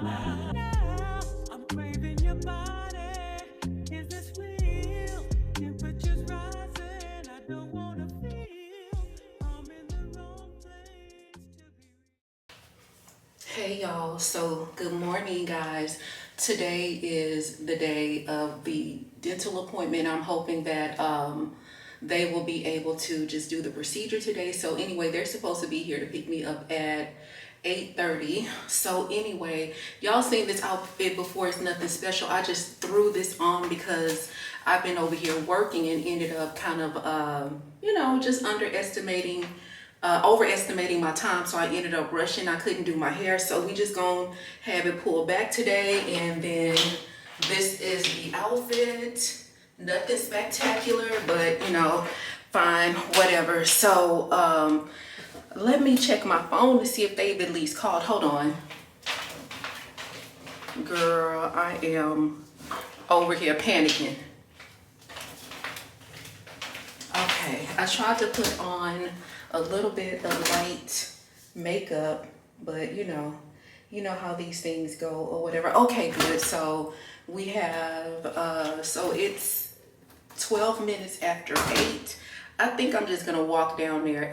I'm craving your body. Is this real? Temperatures rising. I don't wanna feel I'm in the wrong place to be. Hey y'all, so good morning guys. Today is the day of the dental appointment. I'm hoping that they will be able to just do the procedure today. So anyway, they're supposed to be here to pick me up at 8:30. So anyway, y'all seen this outfit before. It's nothing special. I just threw this on because I've been over here working and ended up kind of just overestimating my time, so I ended up rushing. I couldn't do my hair, so we just gonna have it pulled back today. And then this is the outfit. Nothing spectacular, but fine, whatever. So let me check my phone to see if they've at least called. Hold on, girl, I am over here panicking. Okay, I tried to put on a little bit of light makeup, but you know how these things go or whatever. Okay, good. So we have so it's 12 minutes after 8. I think I'm just gonna walk down there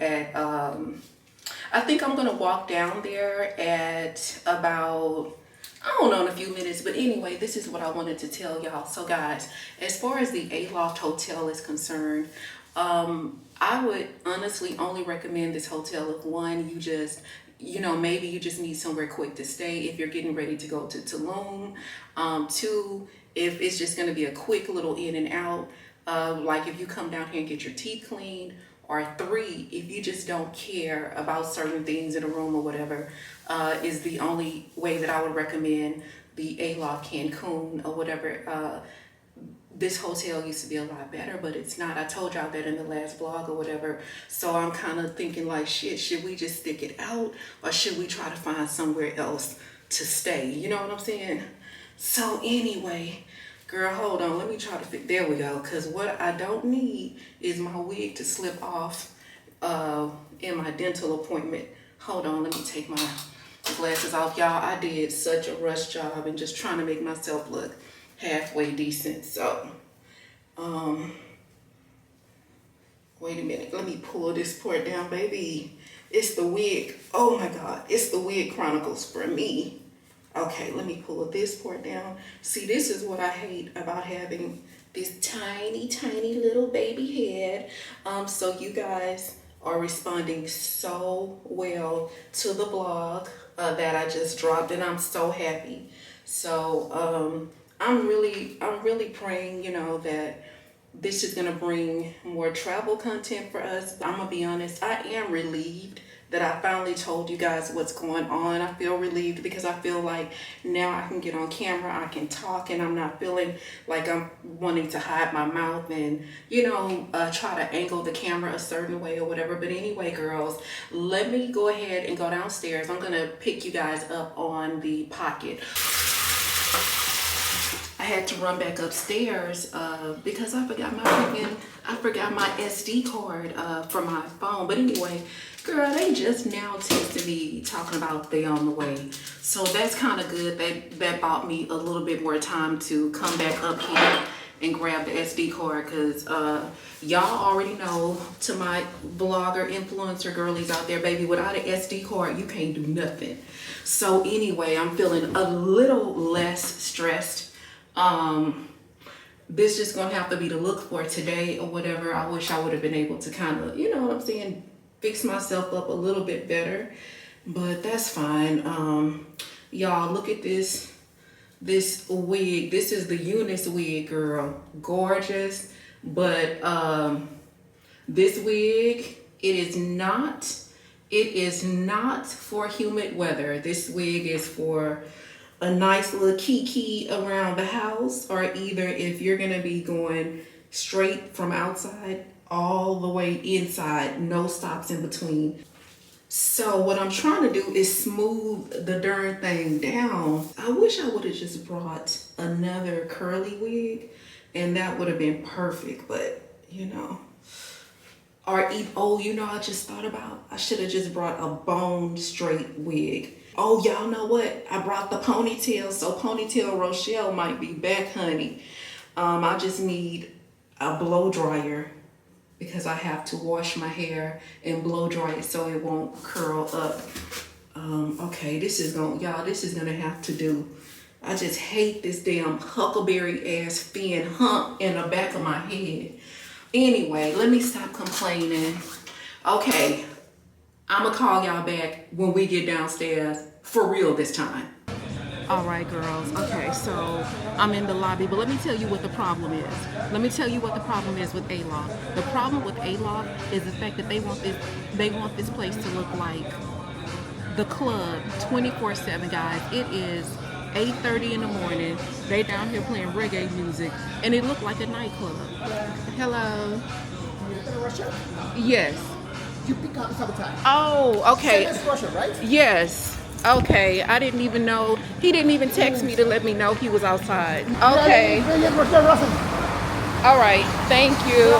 at about, I don't know, in a few minutes. But anyway, this is what I wanted to tell y'all. So guys, as far as the Aloft Hotel is concerned, I would honestly only recommend this hotel if one, you just, maybe you just need somewhere quick to stay if you're getting ready to go to Tulum. Two, if it's just going to be a quick little in and out, like if you come down here and get your teeth cleaned. Or 3, if you just don't care about certain things in a room or whatever, is the only way that I would recommend the Aloft Cancun or whatever. This hotel used to be a lot better, but it's not. I told y'all that in the last vlog or whatever. So I'm kind of thinking like, shit, should we just stick it out or should we try to find somewhere else to stay? You know what I'm saying? So anyway, girl, hold on. Let me try to fit. There we go. Because what I don't need is my wig to slip off in my dental appointment. Hold on. Let me take my glasses off. Y'all, I did such a rush job and just trying to make myself look halfway decent. So wait a minute, let me pull this part down, baby. It's the wig. Oh my god, it's the wig chronicles for me. Okay, let me pull this part down. See, this is what I hate about having this tiny little baby head. So you guys are responding so well to the blog that I just dropped, and I'm so happy. So I'm really praying, that this is gonna bring more travel content for us. I'm gonna be honest, I am relieved that I finally told you guys what's going on. I feel relieved because I feel like now I can get on camera, I can talk, and I'm not feeling like I'm wanting to hide my mouth and, try to angle the camera a certain way or whatever. But anyway, girls, let me go ahead and go downstairs. I'm gonna pick you guys up on the Pocket. I had to run back upstairs because I forgot my SD card for my phone. But anyway, girl, they just now texted me talking about they on the way. So that's kind of good. That bought me a little bit more time to come back up here and grab the SD card, because y'all already know, to my blogger influencer girlies out there, baby, without an SD card you can't do nothing. So anyway, I'm feeling a little less stressed. This just gonna have to be the look for today or whatever. I wish I would have been able to kind of, you know what I'm saying, fix myself up a little bit better, but that's fine. Y'all, look at this wig. This is the Eunice wig, girl. Gorgeous. But this wig, it is not for humid weather. This wig is for a nice little kiki around the house, or either if you're gonna be going straight from outside all the way inside, no stops in between. So what I'm trying to do is smooth the darn thing down. I wish I would have just brought another curly wig and that would have been perfect, but I just thought about, I should have just brought a bone straight wig. Oh, y'all know what? I brought the ponytail, so Ponytail Rochelle might be back, honey. I just need a blow dryer because I have to wash my hair and blow dry it so it won't curl up. Okay, this is gonna have to do. I just hate this damn huckleberry ass fin hump in the back of my head. Anyway, let me stop complaining. Okay, I'ma call y'all back when we get downstairs for real this time. All right, girls. Okay, so I'm in the lobby, but let me tell you what the problem is. Let me tell you what the problem is with A-Loft. The problem with A-Loft is the fact that they want this place to look like the club 24/7, guys. It is 8:30 in the morning. They down here playing reggae music, and it looked like a nightclub. Hello. Yes. You pick up sabotage. Oh, okay. Same as Russia, right? Yes. Okay. I didn't even know. He didn't even text me to let me know he was outside. Okay. All right. Thank you.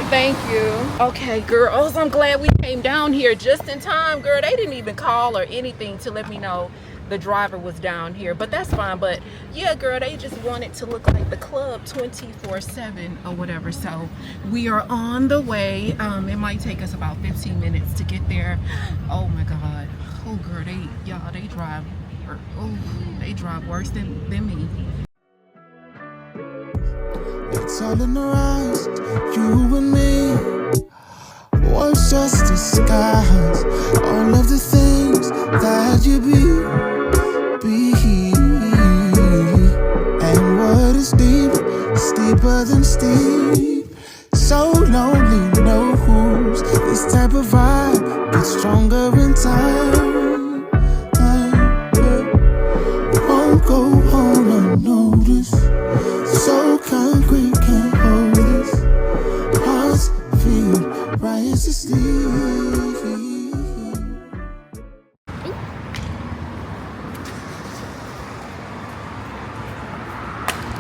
Thank you. Okay, girls. I'm glad we came down here just in time, girl. They didn't even call or anything to let me know the driver was down here, but that's fine. But yeah, girl, they just want it to look like the club 24/7 or whatever. So we are on the way. It might take us about 15 minutes to get there. Oh my God. Oh girl, they drive worse than me. It's all in our eyes, you and me. Words just disguise all of the things that you be. And what is deep is deeper than steep. So lonely, no who's. This type of vibe gets stronger in time. Won't go on unnoticed. So concrete, can't hold this. Hearts feel rise to sleep.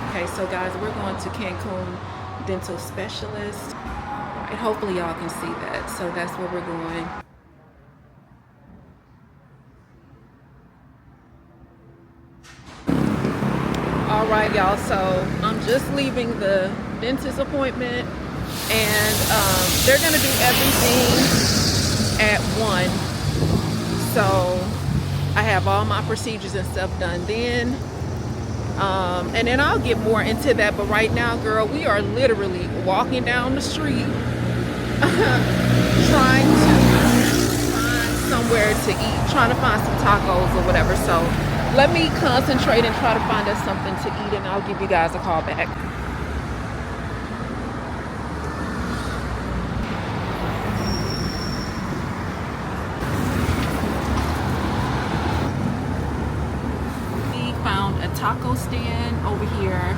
Okay, so guys, we're going to Cancun Dental Specialist, and hopefully y'all can see that. So that's where we're going. All right, y'all, so I'm just leaving the dentist appointment, and they're gonna do everything at 1. So I have all my procedures and stuff done then. And then I'll get more into that, but right now, girl, we are literally walking down the street trying to find somewhere to eat, trying to find some tacos or whatever. So let me concentrate and try to find us something to eat, and I'll give you guys a call back. Taco stand over here,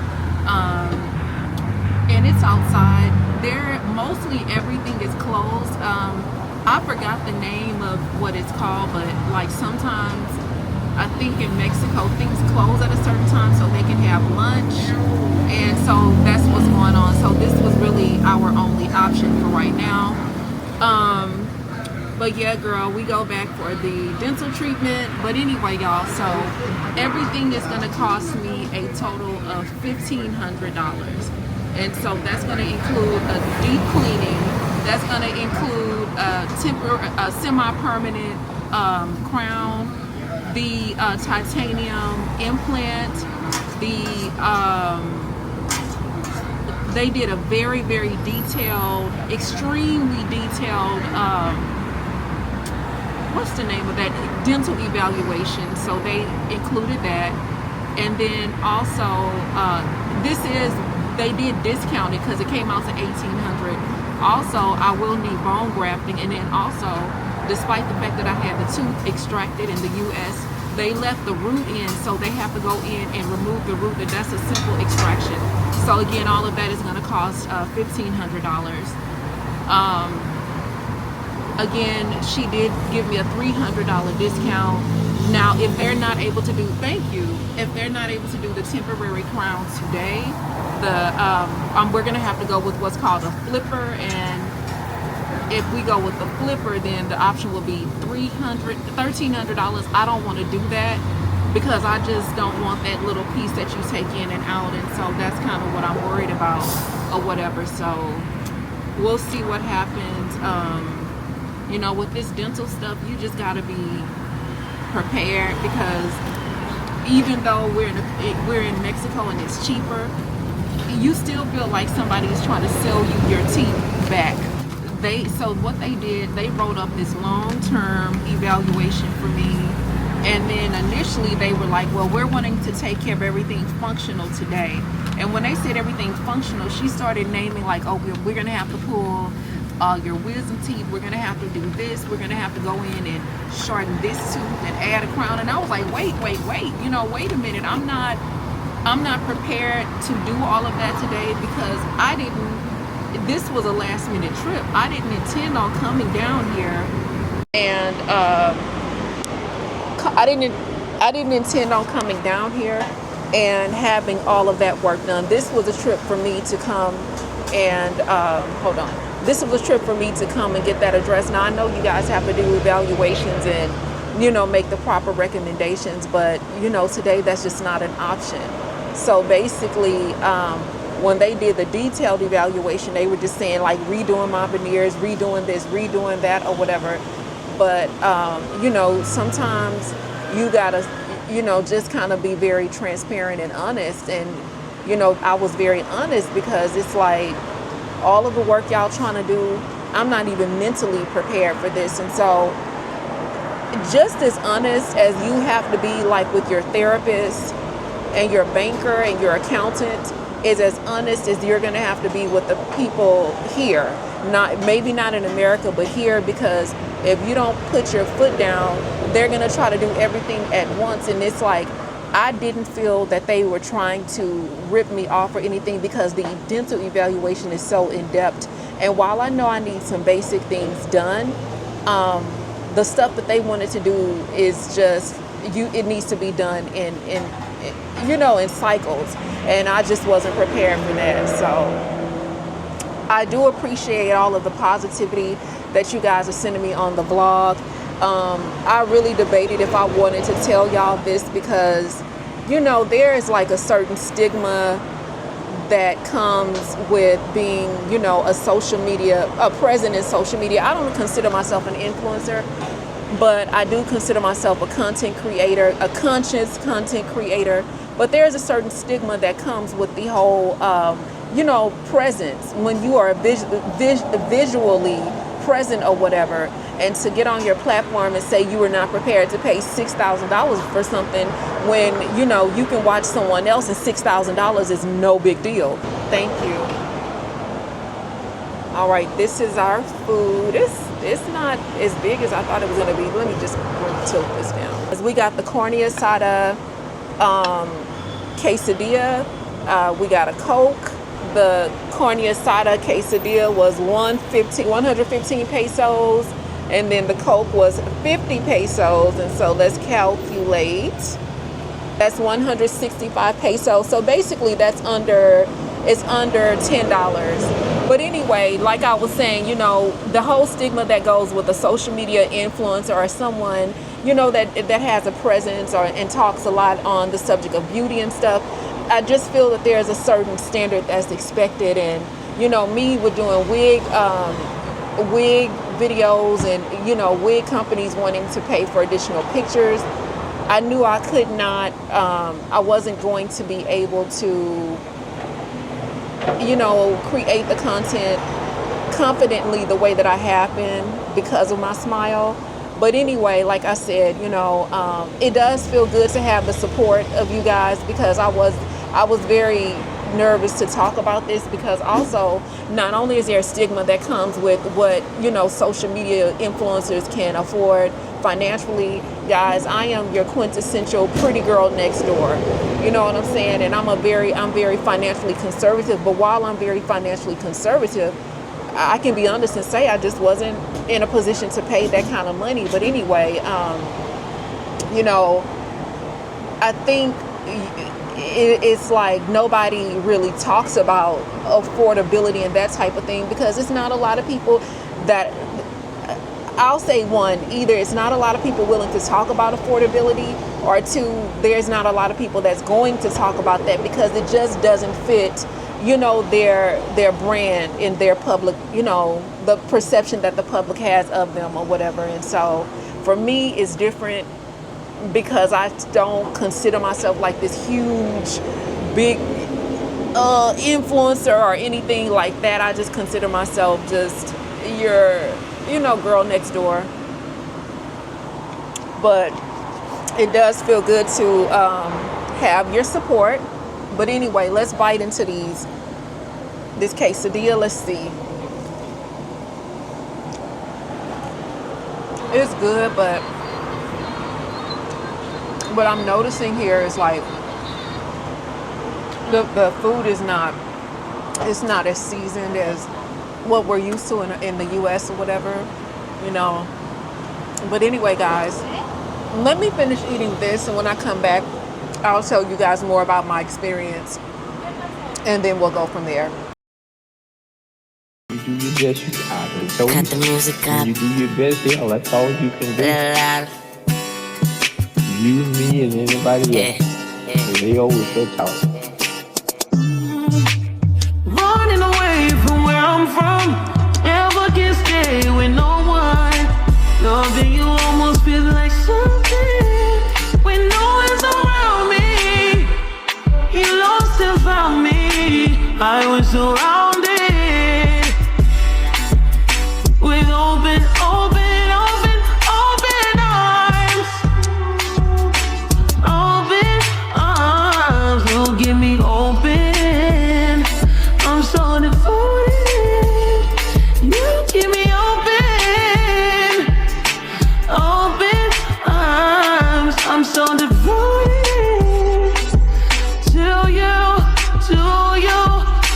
and it's outside. There, mostly everything is closed. I forgot the name of what it's called, but like sometimes I think in Mexico things close at a certain time so they can have lunch, and so that's what's going on. So this was really our only option for right now. But yeah, girl, we go back for the dental treatment. But anyway, y'all, so everything is going to cost me a total of $1,500. And so that's going to include a deep cleaning. That's going to include a semi-permanent crown, the titanium implant, they did a very, very detailed, extremely detailed, what's the name of that, dental evaluation. So they included that. And then also they did discount it because it came out to $1,800. Also, I will need bone grafting, and then also, despite the fact that I had the tooth extracted in the US, they left the root in, so they have to go in and remove the root, and that's a simple extraction. So again, all of that is going to cost $1,500. Again, she did give me a $300 discount. Now, if they're not able to do, if they're not able to do the temporary crown today, we're gonna have to go with what's called a flipper, and if we go with the flipper, then the option will be $1,300. I don't want to do that because I just don't want that little piece that you take in and out, and so that's kind of what I'm worried about or whatever. So we'll see what happens. You know, with this dental stuff, you just got to be prepared, because even though we're in Mexico and it's cheaper, you still feel like somebody's trying to sell you your teeth back. So what they did, they wrote up this long-term evaluation for me, and then initially they were like, well, we're wanting to take care of everything functional today. And when they said everything functional, she started naming like, oh, we're gonna have to pull your wisdom teeth, we're gonna have to do this, we're gonna have to go in and shorten this tooth and add a crown. And I was like, wait, you know, wait a minute, I'm not prepared to do all of that today, because this was a last minute trip. I didn't intend on coming down here, and I didn't intend on coming down here and having all of that work done. This was a trip for me to come and This was a trip for me to come and get that address. Now I know you guys have to do evaluations and, you know, make the proper recommendations, but you know, today that's just not an option. So basically, when they did the detailed evaluation, they were just saying like redoing my veneers, redoing this, redoing that, or whatever. But you know, sometimes you gotta, you know, just kind of be very transparent and honest. And you know, I was very honest, because it's like all of the work y'all trying to do, I'm not even mentally prepared for this. And so just as honest as you have to be like with your therapist and your banker and your accountant, is as honest as you're going to have to be with the people here. Maybe not in America, but here, because if you don't put your foot down, they're going to try to do everything at once. And it's like, I didn't feel that they were trying to rip me off or anything, because the dental evaluation is so in-depth. And while I know I need some basic things done, the stuff that they wanted to do is just, it needs to be done in cycles. And I just wasn't prepared for that. So I do appreciate all of the positivity that you guys are sending me on the vlog. I really debated if I wanted to tell y'all this, because, you know, there is like a certain stigma that comes with being, you know, a present in social media. I don't consider myself an influencer, but I do consider myself a content creator, a conscious content creator. But there's a certain stigma that comes with the whole, you know, presence, when you are visually present or whatever, and to get on your platform and say you were not prepared to pay $6,000 for something, when, you know, you can watch someone else and $6,000 is no big deal. Thank you. All right, this is our food. It's not as big as I thought it was going to be. Let me just tilt this down. As we got the carne asada quesadilla, we got a Coke. The carne asada quesadilla was 115 pesos, and then the Coke was 50 pesos. And so let's calculate. That's 165 pesos. So basically it's under $10. But anyway, like I was saying, you know, the whole stigma that goes with a social media influencer or someone, you know, that has a presence and talks a lot on the subject of beauty and stuff. I just feel that there's a certain standard that's expected. And, you know, me with doing wig videos and, you know, wig companies wanting to pay for additional pictures, I knew I could not, I wasn't going to be able to, you know, create the content confidently the way that I have been because of my smile. But anyway, like I said, you know, it does feel good to have the support of you guys, because I was very nervous to talk about this, because also not only is there a stigma that comes with what, you know, social media influencers can afford financially. Guys, I am your quintessential pretty girl next door. You know what I'm saying? And I'm very financially conservative. But while I'm very financially conservative, I can be honest and say I just wasn't in a position to pay that kind of money. But anyway, you know, I think it's like nobody really talks about affordability and that type of thing, because it's not a lot of people that I'll say one, either it's not a lot of people willing to talk about affordability, or two, there's not a lot of people that's going to talk about that because it just doesn't fit, you know, their brand in their public, you know, the perception that the public has of them or whatever. And so for me, it's different because I don't consider myself like this huge, big influencer or anything like that. I just consider myself just your, you know, girl next door. But it does feel good to have your support. But anyway, let's bite into this quesadilla. Let's see. It's good, but what I'm noticing here is like the food is not, it's not as seasoned as what we're used to in the US or whatever, you know. But anyway, guys, let me finish eating this, and when I come back, I'll tell you guys more about my experience, and then we'll go from there. You do your best, you can. Cut the music up. You do your best, yeah, that's all you can do. You, me, and anybody else. And they always say talk. Running away from where I'm from, never can stay with no one. Loving you almost feels like something when no one's around me. You lost and found me. I was surrounded with open arms. Open arms will get me open. I'm so devoted. You keep me open. Open arms. I'm so devoted to you, to you,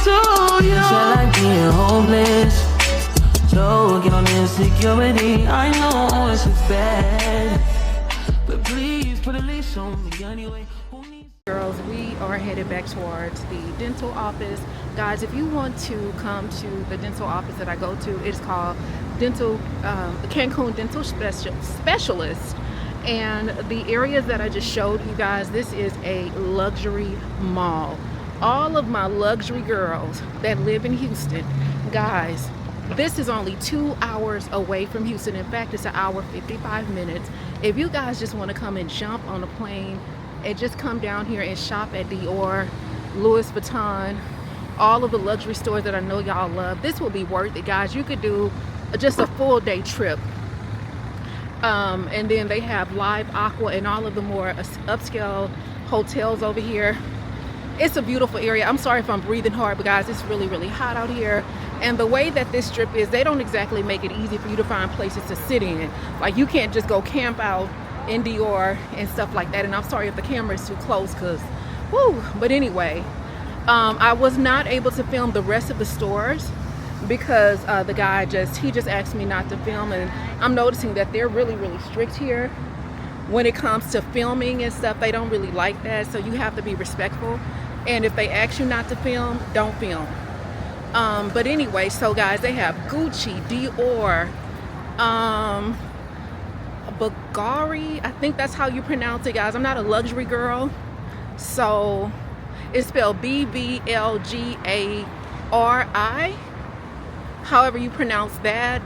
to you. Feel like being hopeless. So get on insecurity. I know it's bad, but please put a leash on me anyway. Girls, we are headed back towards the dental office. Guys, if you want to come to the dental office that I go to, it's called Cancun Dental Specialist. And the areas that I just showed you guys, this is a luxury mall. All of my luxury girls that live in Houston, guys, this is only 2 hours away from Houston. In fact, it's 1 hour 55 minutes. If you guys just want to come and jump on a plane and just come down here and shop at Dior, Louis Vuitton, all of the luxury stores that I know y'all love, this will be worth it, guys. You could do just a full day trip. And then they have Live Aqua and all of the more upscale hotels over here. It's a beautiful area. I'm sorry if I'm breathing hard, but guys, it's really, really hot out here. And the way that this strip is, they don't exactly make it easy for you to find places to sit in. Like, you can't just go camp out in Dior and stuff like that. And I'm sorry if the camera is too close, because whoo. But anyway, I was not able to film the rest of the stores because the guy he just asked me not to film. And I'm noticing that they're really, really strict here when it comes to filming and stuff. They don't really like that, so you have to be respectful. And if they ask you not to film, don't film. But anyway, so guys, they have Gucci, Dior, Bulgari, I think that's how you pronounce it, guys. I'm not a luxury girl, so it's spelled BBLGARI, however you pronounce that.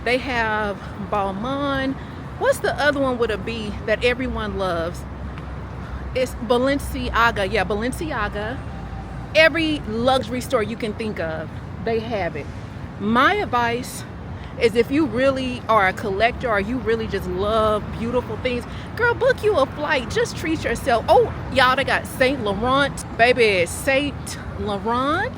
They have Balmain. What's the other one with a B that everyone loves? It's Balenciaga. Yeah, Balenciaga. Every luxury store you can think of, they have it. My advice is, if you really are a collector or you really just love beautiful things, girl, book you a flight. Just treat yourself. Oh, y'all, they got Saint Laurent, baby. Saint Laurent.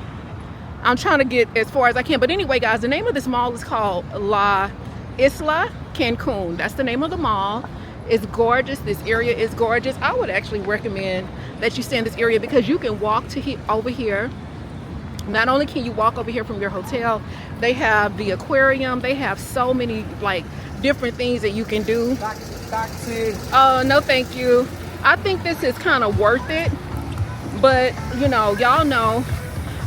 I'm trying to get as far as I can. But anyway, guys, the name of this mall is called La Isla Cancun. That's the name of the mall. It's gorgeous. This area is gorgeous. I would actually recommend that you stay in this area because you can walk to over here. Not only can you walk over here from your hotel, they have the aquarium. They have so many like different things that you can do. Oh, no, thank you. I think this is kind of worth it. But, you know, y'all know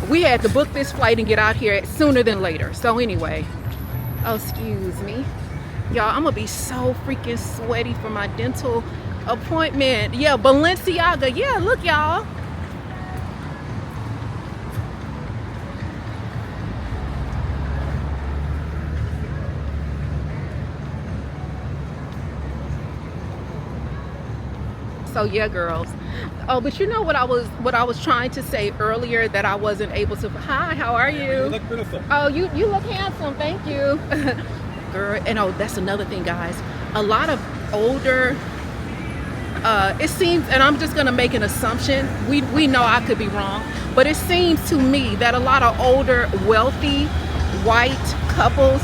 we had to book this flight and get out here sooner than later. So anyway, Oh, excuse me. Y'all, I'm gonna be so freaking sweaty for my dental appointment. Yeah, Balenciaga. Yeah, look, y'all. So yeah, girls. Oh, but you know what I was trying to say earlier that I wasn't able to. Hi, how are you? You look beautiful. Oh, you look handsome. Thank you. Girl, and oh, that's another thing, guys. A lot of older it seems, and I'm just gonna make an assumption, we know I could be wrong, but it seems to me that a lot of older wealthy white couples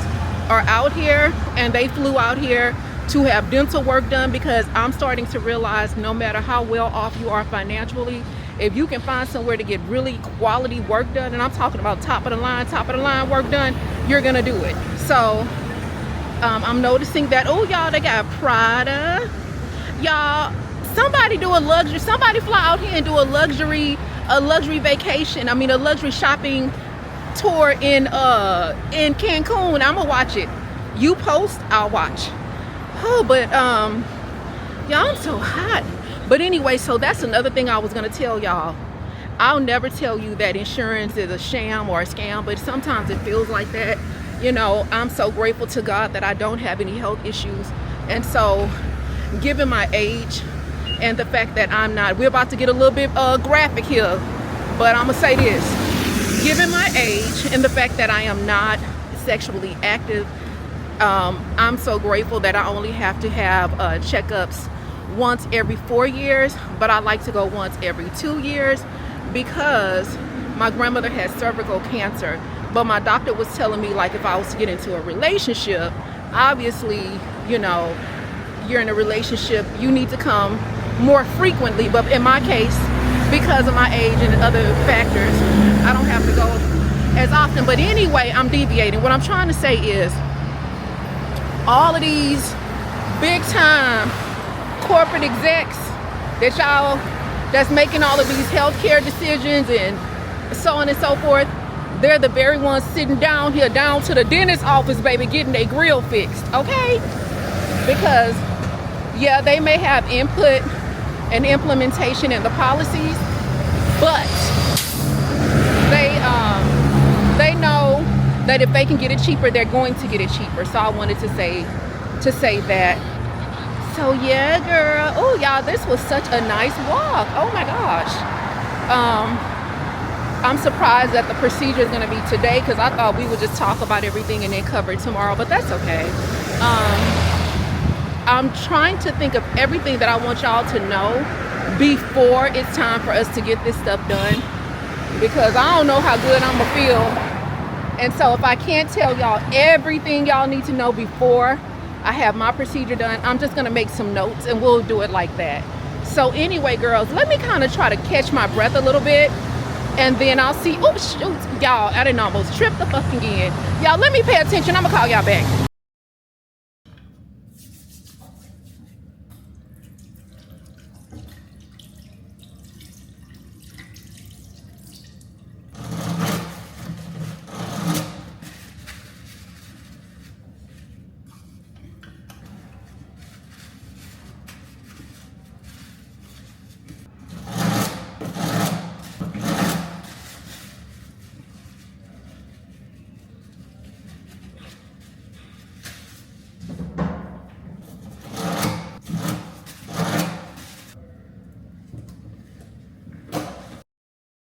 are out here, and they flew out here to have dental work done, because I'm starting to realize no matter how well off you are financially, if you can find somewhere to get really quality work done, and I'm talking about top of the line work done, you're gonna do it. So I'm noticing that, oh y'all, they got Prada. Y'all, somebody fly out here and do a luxury vacation. I mean, a luxury shopping tour in Cancun. I'ma watch it. You post, I'll watch. Oh, but y'all, I'm so hot. But anyway, so that's another thing I was gonna tell y'all. I'll never tell you that insurance is a sham or a scam, but sometimes it feels like that. You know, I'm so grateful to God that I don't have any health issues. And so, given my age and the fact that I'm not, we're about to get a little bit graphic here, but I'm gonna say this. Given my age and the fact that I am not sexually active, I'm so grateful that I only have to have checkups once every 4 years, but I like to go once every 2 years because my grandmother had cervical cancer. But my doctor was telling me, like, if I was to get into a relationship, obviously, you know, you're in a relationship, you need to come more frequently. But in my case, because of my age and other factors, I don't have to go as often. But anyway, I'm deviating. What I'm trying to say is, all of these big time corporate execs that y'all, that's making all of these healthcare decisions and so on and so forth, they're the very ones sitting down here, down to the dentist office, baby, getting their grill fixed, okay? Because, yeah, they may have input and implementation in the policies, but they know that if they can get it cheaper, they're going to get it cheaper. So I wanted to say that. So yeah, girl. Oh, y'all, this was such a nice walk. Oh my gosh. I'm surprised that the procedure is going to be today, because I thought we would just talk about everything and then cover it tomorrow, but that's okay. I'm trying to think of everything that I want y'all to know before it's time for us to get this stuff done, because I don't know how good I'm going to feel. And so if I can't tell y'all everything y'all need to know before I have my procedure done, I'm just going to make some notes and we'll do it like that. So anyway, girls, let me kind of try to catch my breath a little bit. And then I'll see, oh shoot, y'all, I didn't almost trip the fucking end. Y'all, let me pay attention, I'm gonna call y'all back.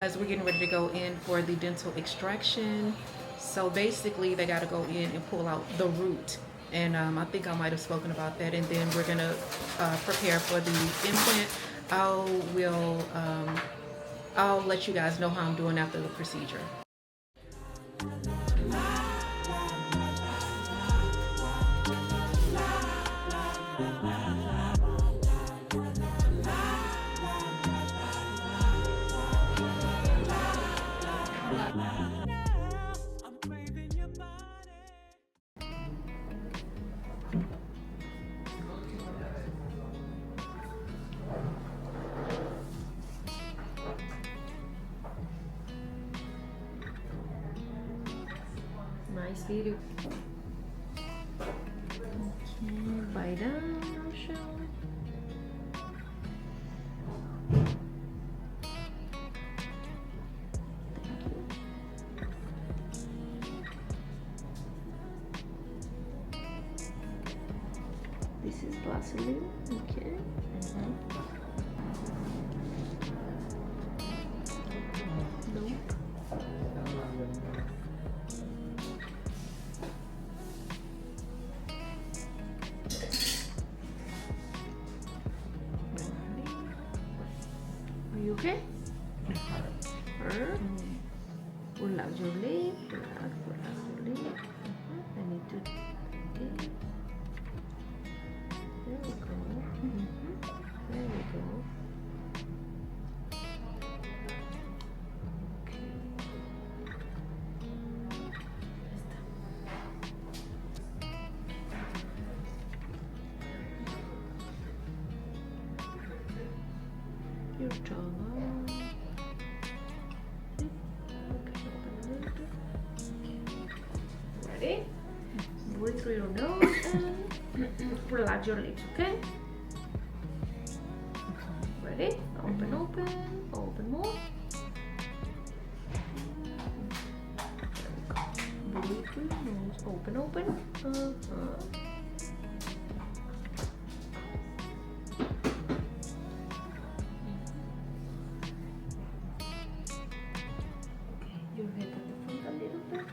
As we're getting ready to go in for the dental extraction, so basically they got to go in and pull out the root, and I think I might have spoken about that. And then we're gonna prepare for the implant. I'll let you guys know how I'm doing after the procedure. Nice video. upside down, Rochelle. This is Vaseline, okay. Nope. Are you okay? Relax your lip. Relax your lip. I need to. Okay. There we go. There we go. Your tongue. Okay, open a little bit. Ready? Breathe through your nose and relax your lips, okay? Ready? Open, open, open more. Breathe through your nose. Open, open. Your head at the front a little bit.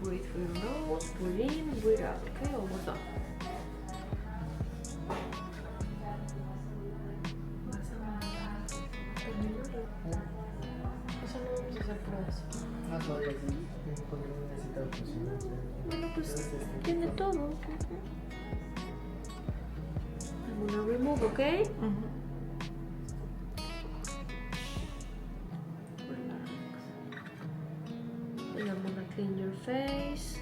Breathe through your nose, breathe in, breathe out, okay? Almost done. Ah, todavía sí. Porque no necesita funcionar. Bueno, pues tiene todo. I'm gonna remove, okay? Relax. And I'm gonna clean your face.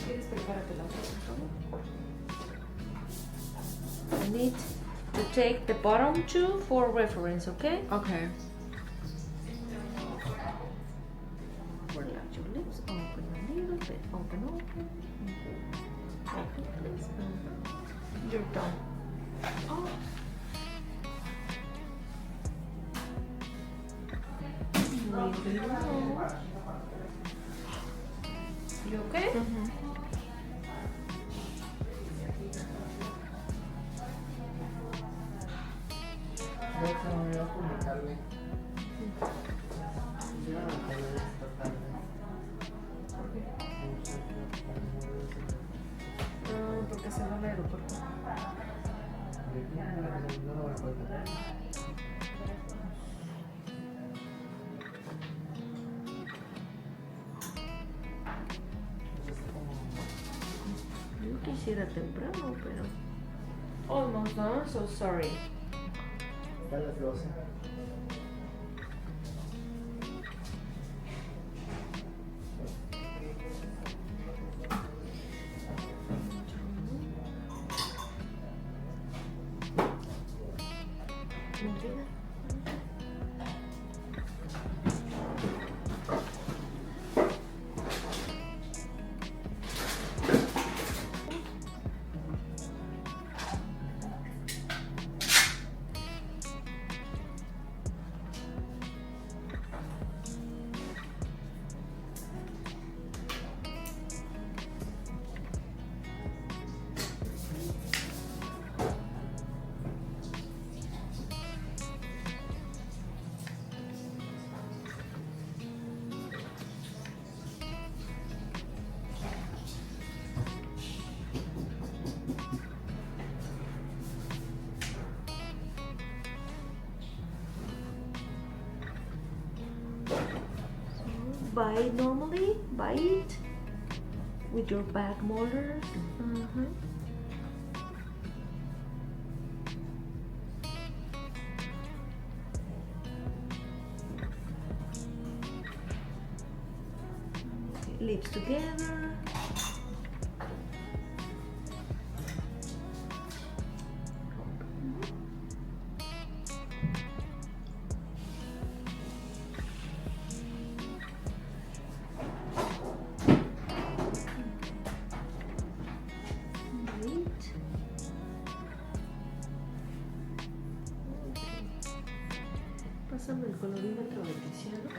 ¿Quieres prepararte la otra, por favor? I need to take the bottom two for reference, okay? Okay. Relax your lips, open a little bit, open, open. Open, please. You're done. Oh. Breathe through your nose. You okay? De hecho, me voy a publicarle. Yo no me acuerdo de esta tarde. Porque se va al aeropuerto. No lo voy a poder. Yo quisiera temprano, pero almost done, so sorry. Ya a las 12. Bite normally, bite. with your back motor. Lips together. Pásame el colorímetro veneciano.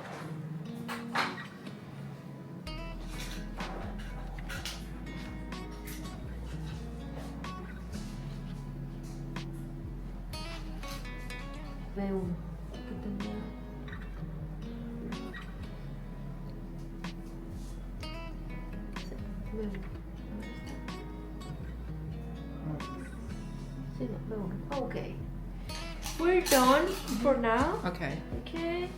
Veo uno que tenía. Sí, veo uno. Sí, no, veo uno. Okay. We're done for now. Okay. Okay.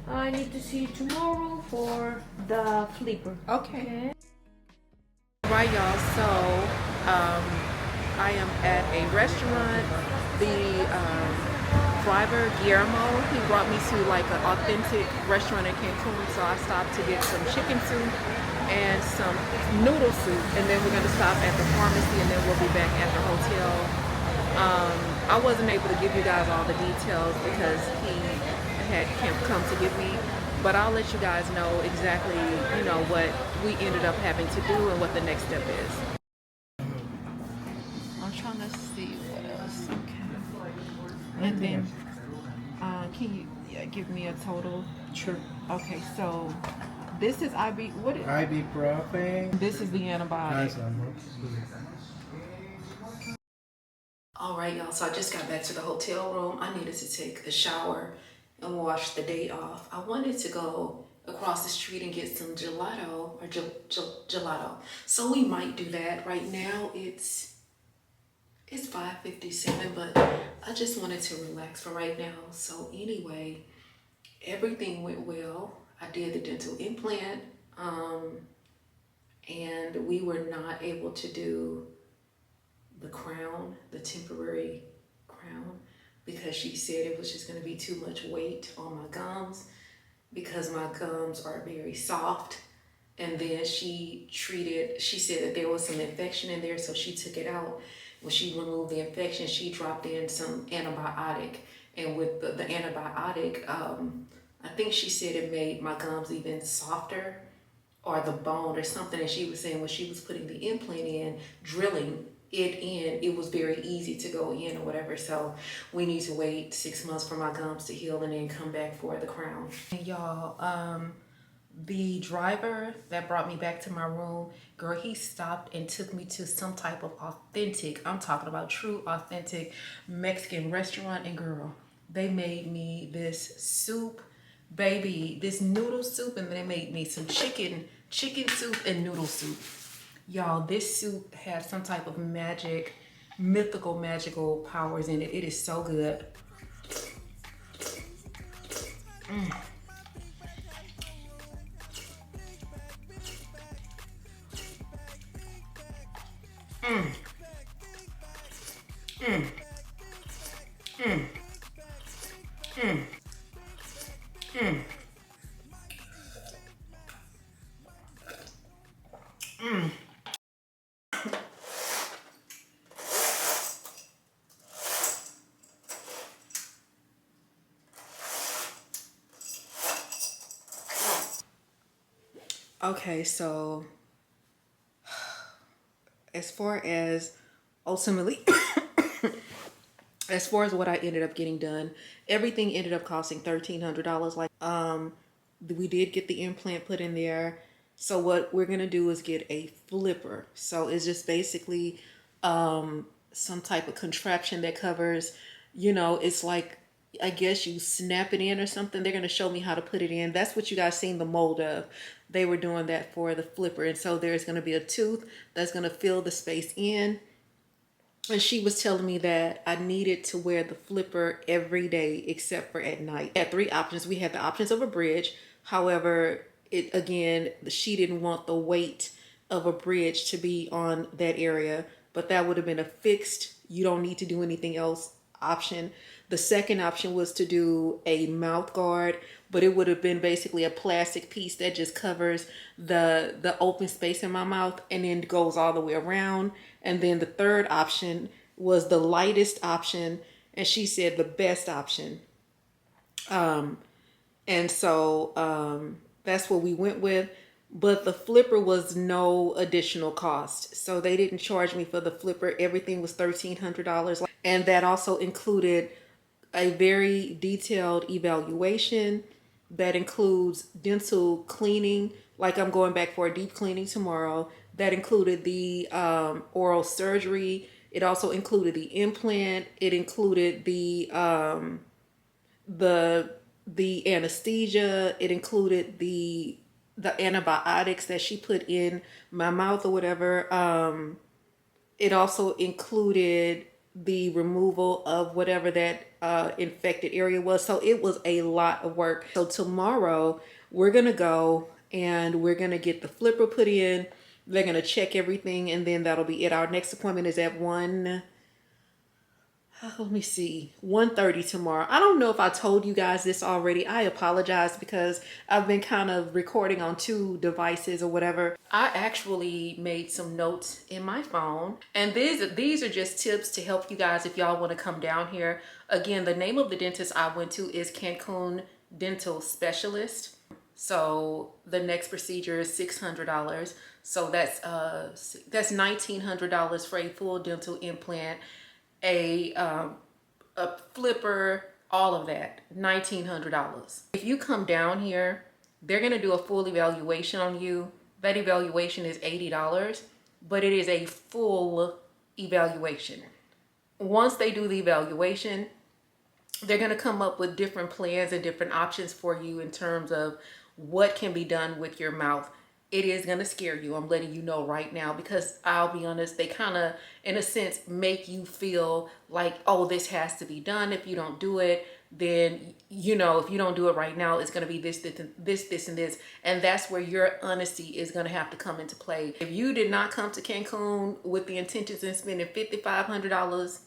I need to see you tomorrow for the flipper. Okay. Right, y'all. So, I am at a restaurant. The driver, Guillermo, he brought me to like an authentic restaurant in Cancun. So I stopped to get some chicken soup and some noodle soup. And then we're going to stop at the pharmacy and then we'll be back at the hotel. I wasn't able to give you guys all the details because he can't come to get me, but I'll let you guys know exactly, you know, what we ended up having to do and what the next step is. I'm trying to see what else. Okay. And then, can you give me a total? Sure. Okay, so this is Ibuprofen. this is the antibiotic. All right, y'all, so I just got back to the hotel room. I needed to take a shower and wash the day off. I wanted to go across the street and get some gelato or gelato. So we might do that. Right now it's 5:57, but I just wanted to relax for right now. So anyway, everything went well. I did the dental implant, and we were not able to do the crown, the temporary crown, because she said it was just going to be too much weight on my gums because my gums are very soft. And then she said that there was some infection in there, so she took it out. When she removed the infection, she dropped in some antibiotic, and with the antibiotic, I think she said it made my gums even softer, or the bone or something. And she was saying when she was putting the implant in, drilling it in, it was very easy to go in or whatever. So we need to wait 6 months for my gums to heal and then come back for the crown. And y'all, the driver that brought me back to my room, girl, he stopped and took me to some type of authentic, I'm talking about true authentic Mexican restaurant. And girl, they made me this soup, baby, this noodle soup, and they made me some chicken soup and noodle soup. Y'all, this soup has some type of magical powers in it. It is so good. Okay, so as far as ultimately, as far as what I ended up getting done, everything ended up costing $1,300. Like, we did get the implant put in there. So what we're gonna do is get a flipper. So it's just basically some type of contraption that covers, you know, it's like, I guess you snap it in or something. They're gonna show me how to put it in. That's what you guys seen the mold of. They were doing that for the flipper. And so there's gonna be a tooth that's gonna fill the space in. And she was telling me that I needed to wear the flipper every day except for at night. We had 3 options. We had the options of a bridge. However, she didn't want the weight of a bridge to be on that area, but that would have been a fixed, you don't need to do anything else option. The second option was to do a mouth guard, but it would have been basically a plastic piece that just covers the open space in my mouth and then goes all the way around. And then the third option was the lightest option, and she said the best option. And so that's what we went with. But the flipper was no additional cost. So they didn't charge me for the flipper. Everything was $1,300. And that also included a very detailed evaluation that includes dental cleaning. Like I'm going back for a deep cleaning tomorrow. That included the oral surgery. It also included the implant. It included the anesthesia. It included the antibiotics that she put in my mouth or whatever. It also included the removal of whatever that infected area was. So it was a lot of work. So tomorrow we're gonna go and we're gonna get the flipper put in. They're gonna check everything, and then that'll be it. Our next appointment is at 1:30 tomorrow. I don't know if I told you guys this already. I apologize because I've been kind of recording on 2 devices or whatever. I actually made some notes in my phone, and these are just tips to help you guys if y'all want to come down here. Again, the name of the dentist I went to is Cancun Dental Specialist. So the next procedure is $600. So that's $1,900 for a full dental implant, a flipper, all of that, $1,900. If you come down here, they're gonna do a full evaluation on you. That evaluation is $80, but it is a full evaluation. Once they do the evaluation, they're gonna come up with different plans and different options for you in terms of what can be done with your mouth. It is going to scare you. I'm letting you know right now, because I'll be honest, they kind of, in a sense, make you feel like, oh, this has to be done. If you don't do it, then, you know, if you don't do it right now, it's going to be this, and this. And that's where your honesty is going to have to come into play. If you did not come to Cancun with the intentions of spending $5,500,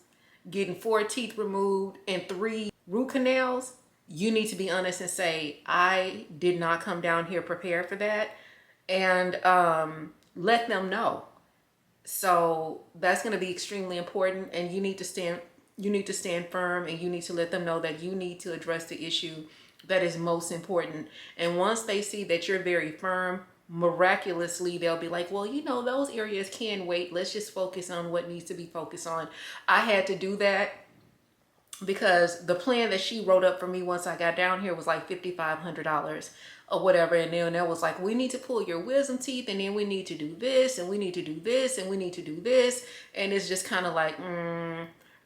getting 4 teeth removed and 3 root canals, you need to be honest and say, I did not come down here prepared for that. And let them know. So that's going to be extremely important, and you need to stand firm, and you need to let them know that you need to address the issue that is most important. And once they see that you're very firm, miraculously they'll be like, well, you know, those areas can wait. Let's just focus on what needs to be focused on. I had to do that because the plan that she wrote up for me once I got down here was like $5,500 or whatever. And then that was like, we need to pull your wisdom teeth, and then we need to do this, and we need to do this, and we need to do this. And it's just kind of like,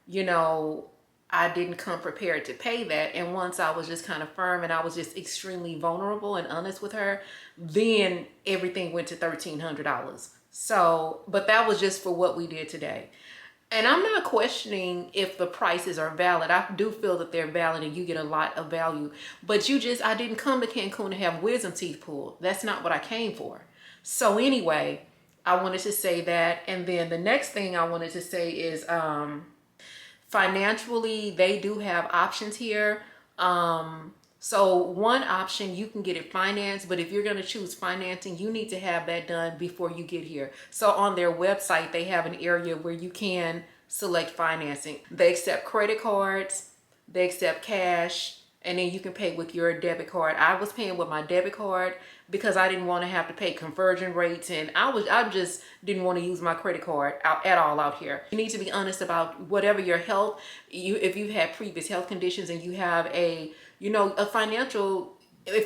you know, I didn't come prepared to pay that. And once I was just kind of firm and I was just extremely vulnerable and honest with her, then everything went to $1,300. So, but that was just for what we did today. And I'm not questioning if the prices are valid. I do feel that they're valid and you get a lot of value. But I didn't come to Cancun to have wisdom teeth pulled. That's not what I came for. So anyway, I wanted to say that. And then the next thing I wanted to say is financially, they do have options here. So one option, you can get it financed, but if you're going to choose financing, you need to have that done before you get here. So on their website, they have an area where you can select financing. They accept credit cards, they accept cash, and then you can pay with your debit card. I was paying with my debit card because I didn't want to have to pay conversion rates, and I just didn't want to use my credit card at all out here. You need to be honest about whatever your health, if you've had previous health conditions and you have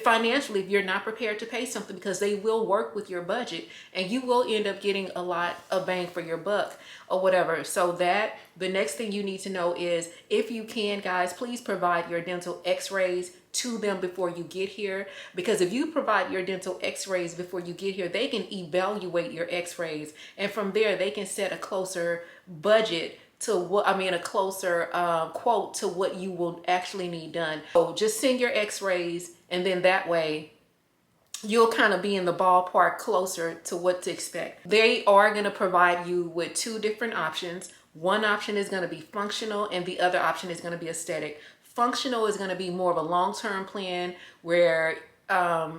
financially, if you're not prepared to pay something, because they will work with your budget and you will end up getting a lot of bang for your buck or whatever. So the next thing you need to know is, if you can, guys, please provide your dental x-rays to them before you get here, because if you provide your dental x-rays before you get here, they can evaluate your x-rays, and from there they can set a closer budget to a closer quote to what you will actually need done. So just send your x-rays, and then that way you'll kind of be in the ballpark closer to what to expect. They are going to provide you with two different options. One option is going to be functional and the other option is going to be aesthetic. Functional is going to be more of a long-term plan where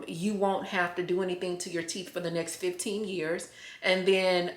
you won't have to do anything to your teeth for the next 15 years. And then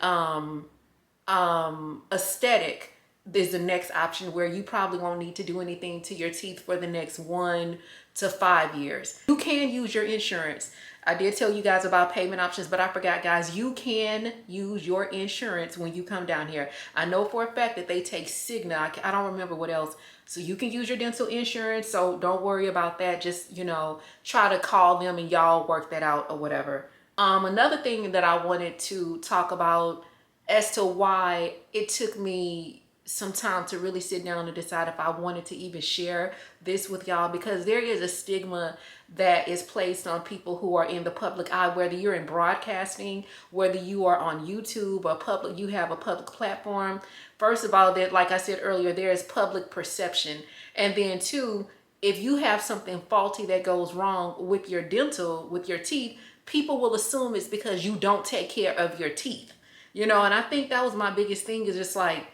aesthetic is the next option where you probably won't need to do anything to your teeth for the next 1 to 5 years. You can use your insurance. I did tell you guys about payment options, but I forgot, guys, you can use your insurance when you come down here. I know for a fact that they take Cigna. I don't remember what else. So you can use your dental insurance. So don't worry about that. Just, you know, try to call them and y'all work that out or whatever. Another thing that I wanted to talk about as to why it took me some time to really sit down and decide if I wanted to even share this with y'all, because there is a stigma that is placed on people who are in the public eye, whether you're in broadcasting, whether you are on YouTube or public, you have a public platform. First of all, that, like I said earlier, there is public perception. And then two, if you have something faulty that goes wrong with your dental, with your teeth, people will assume it's because you don't take care of your teeth. You know, and I think that was my biggest thing, is just like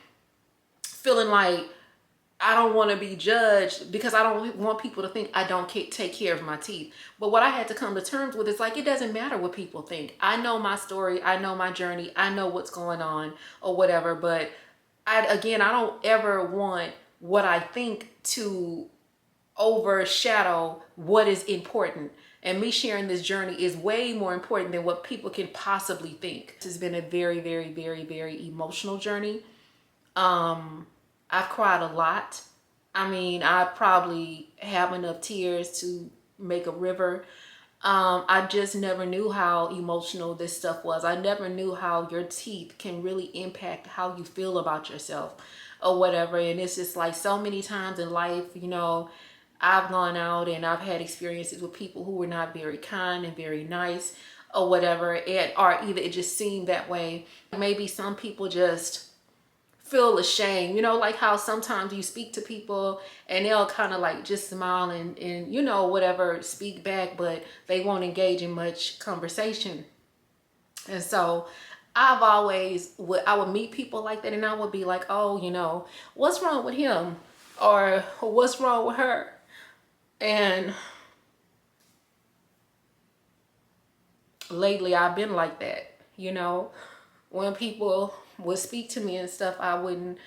feeling like I don't want to be judged because I don't want people to think I don't take care of my teeth. But what I had to come to terms with is like, it doesn't matter what people think. I know my story. I know my journey. I know what's going on or whatever. But I don't ever want what I think to overshadow what is important. And me sharing this journey is way more important than what people can possibly think. This has been a very, very, very, very emotional journey. I've cried a lot. I mean, I probably have enough tears to make a river. I just never knew how emotional this stuff was. I never knew how your teeth can really impact how you feel about yourself or whatever. And it's just like so many times in life, you know, I've gone out and I've had experiences with people who were not very kind and very nice or whatever. Or either it just seemed that way. Maybe some people just feel ashamed, you know, like how sometimes you speak to people and they'll kind of like just smile and you know, whatever, speak back, but they won't engage in much conversation. And so I would meet people like that and I would be like, oh, you know, what's wrong with him? Or what's wrong with her? And lately I've been like that, you know, when people would speak to me and stuff, I wouldn't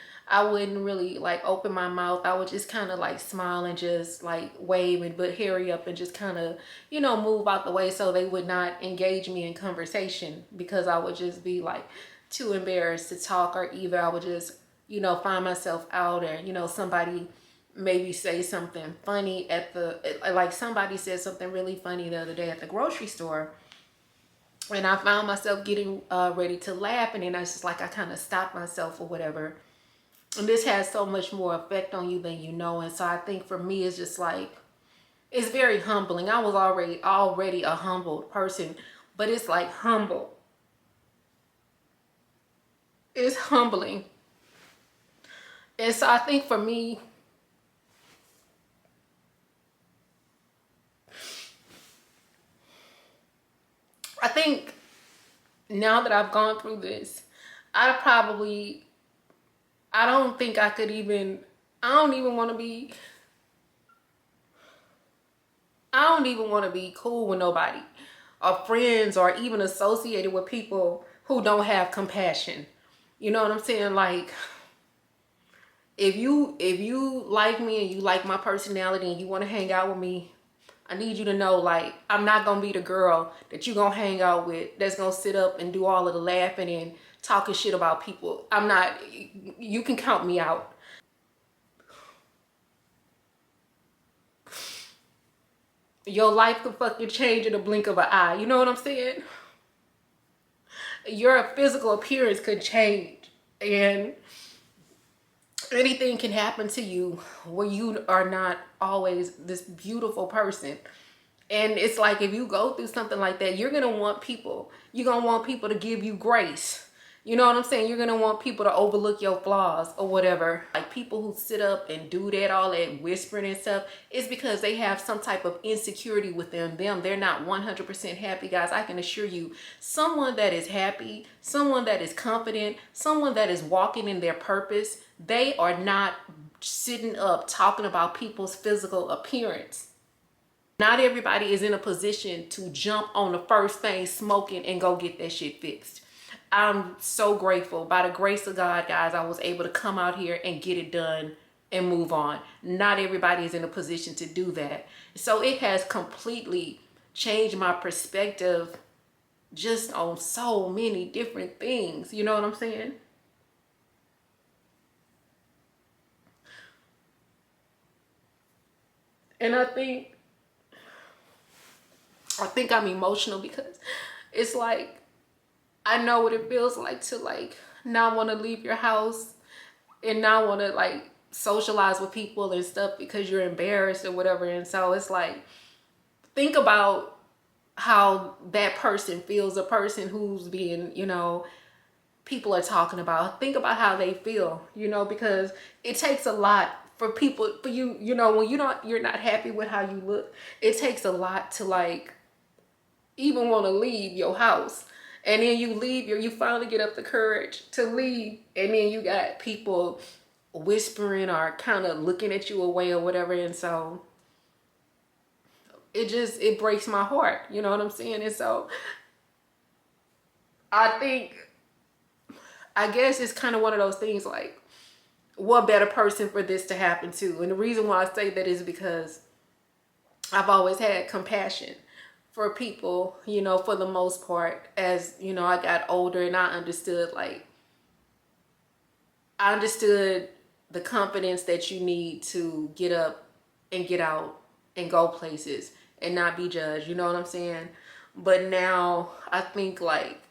really like open my mouth. I would just kind of like smile and just like wave and but hurry up and just kind of, you know, move out the way so they would not engage me in conversation, because I would just be like too embarrassed to talk, or either I would just, you know, find myself out, or, you know, somebody maybe say something funny like somebody said something really funny the other day at the grocery store. And I found myself getting ready to laugh, and then I was just like, I kind of stopped myself or whatever. And this has so much more effect on you than you know. And so I think for me, it's just like, it's very humbling. I was already a humbled person, but it's like humble. It's humbling. And so I think for me, I think now that I've gone through this, I don't even want to be cool with nobody or friends or even associated with people who don't have compassion. You know what I'm saying? Like, if you like me and you like my personality and you want to hang out with me, I need you to know, like, I'm not going to be the girl that you're going to hang out with that's going to sit up and do all of the laughing and talking shit about people. I'm not. You can count me out. Your life could fucking change in a blink of an eye. You know what I'm saying? Your physical appearance could change. And anything can happen to you where you are not always this beautiful person. And it's like, if you go through something like that, you're going to want people to give you grace. You know what I'm saying? You're gonna want people to overlook your flaws or whatever. Like people who sit up and do that, all that whispering and stuff, it's because they have some type of insecurity within them. They're not 100% happy, guys. I can assure you, someone that is happy, someone that is confident, someone that is walking in their purpose, they are not sitting up talking about people's physical appearance. Not everybody is in a position to jump on the first thing smoking and go get that shit fixed. I'm so grateful. By the grace of God, guys, I was able to come out here and get it done and move on. Not everybody is in a position to do that. So it has completely changed my perspective just on so many different things. You know what I'm saying? And I think I'm emotional because it's like, I know what it feels like to like not want to leave your house and not want to like socialize with people and stuff because you're embarrassed or whatever. And so it's like, think about how that person feels, a person who's being, you know, people are talking about. Think about how they feel, you know, because it takes a lot for people, for you, you know, when you're not happy with how you look, it takes a lot to like even want to leave your house. And then you leave, you finally get up the courage to leave. And then you got people whispering or kind of looking at you away or whatever. And so it breaks my heart. You know what I'm saying? And so I guess it's kind of one of those things like, what better person for this to happen to? And the reason why I say that is because I've always had compassion for people, you know, for the most part. As you know, I got older and I understood the confidence that you need to get up and get out and go places and not be judged, you know what I'm saying? But now I think like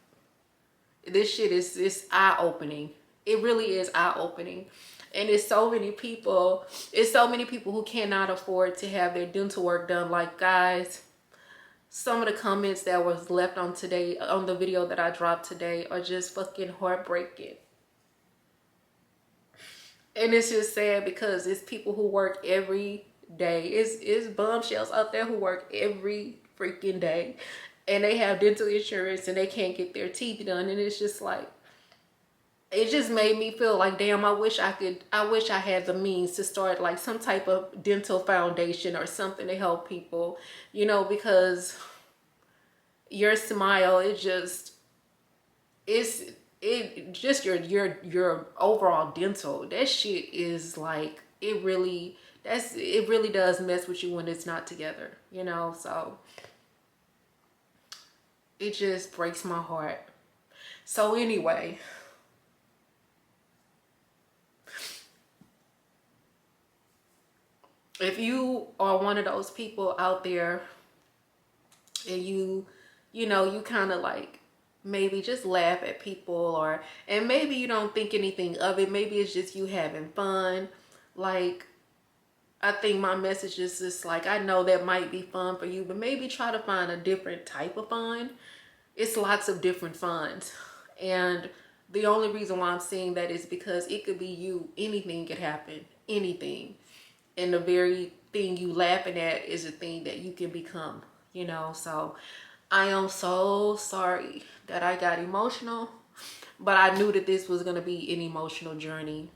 this shit is eye-opening. It really is eye-opening. And it's so many people who cannot afford to have their dental work done. Like, guys, some of the comments that was left on the video that I dropped today are just fucking heartbreaking. And it's just sad because it's people who work every day. It's bombshells out there who work every freaking day. And they have dental insurance and they can't get their teeth done. And it's just like, it just made me feel like, damn, I wish I had the means to start like some type of dental foundation or something to help people, you know, because your smile, your overall dental, that shit is like, it really does mess with you when it's not together, you know. So it just breaks my heart. So anyway, if you are one of those people out there and you know, you kind of like maybe just laugh at people and maybe you don't think anything of it. Maybe it's just you having fun. Like, I think my message is just like, I know that might be fun for you, but maybe try to find a different type of fun. It's lots of different funs. And the only reason why I'm saying that is because it could be you. Anything could happen. Anything. And the very thing you laughing at is the thing that you can become, you know. So I am so sorry that I got emotional, but I knew that this was going to be an emotional journey.